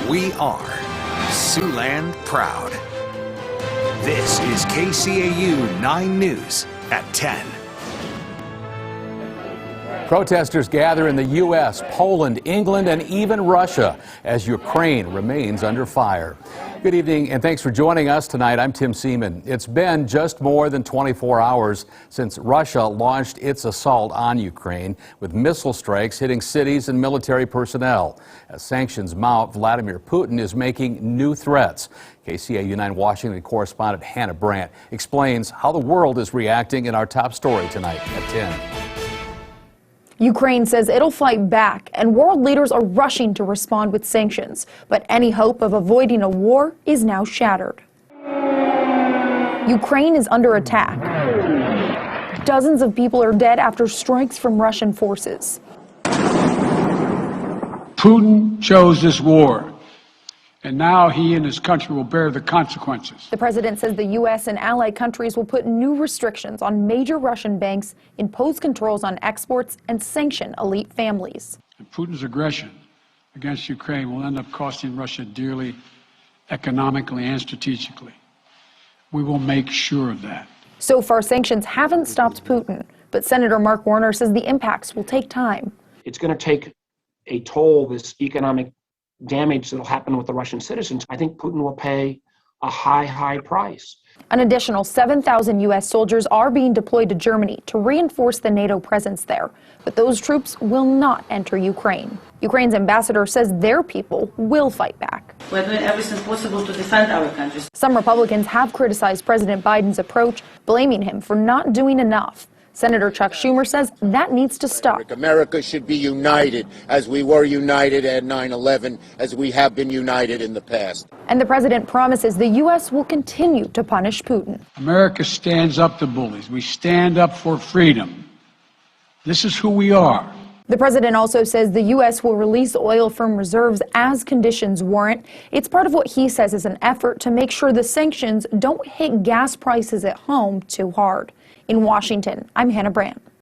We are Siouxland proud. This is KCAU 9 News at 10. Protesters gather in the U.S., Poland, England, and even Russia as Ukraine remains under fire. Good evening and thanks for joining us tonight. I'm Tim Seaman. It's been just more than 24 hours since Russia launched its assault on Ukraine, with missile strikes hitting cities and military personnel. As sanctions mount, Vladimir Putin is making new threats. KCAU 9 Washington correspondent Hannah Brandt explains how the world is reacting in our top story tonight at 10. Ukraine says it'll fight back, and world leaders are rushing to respond with sanctions. But any hope of avoiding a war is now shattered. Ukraine is under attack. Dozens of people are dead after strikes from Russian forces. Putin chose this war, and now he and his country will bear the consequences. The president says the U.S. and allied countries will put new restrictions on major Russian banks, impose controls on exports, and sanction elite families. And Putin's aggression against Ukraine will end up costing Russia dearly, economically and strategically. We will make sure of that. So far, sanctions haven't stopped Putin, but Senator Mark Warner says the impacts will take time. It's going to take a toll, this economic damage that will happen with the Russian citizens. I think Putin will pay a high price. An additional 7,000 U.S. soldiers are being deployed to Germany to reinforce the NATO presence there. But those troops will not enter Ukraine. Ukraine's ambassador says their people will fight back. We're doing everything possible to defend our country. Some Republicans have criticized President Biden's approach, blaming him for not doing enough. Senator Chuck Schumer says that needs to stop. America should be united as we were united at 9/11, as we have been united in the past. And the president promises the U.S. will continue to punish Putin. America stands up to bullies. We stand up for freedom. This is who we are. The president also says the U.S. will release oil from reserves as conditions warrant. It's part of what he says is an effort to make sure the sanctions don't hit gas prices at home too hard. In Washington, I'm Hannah Brandt.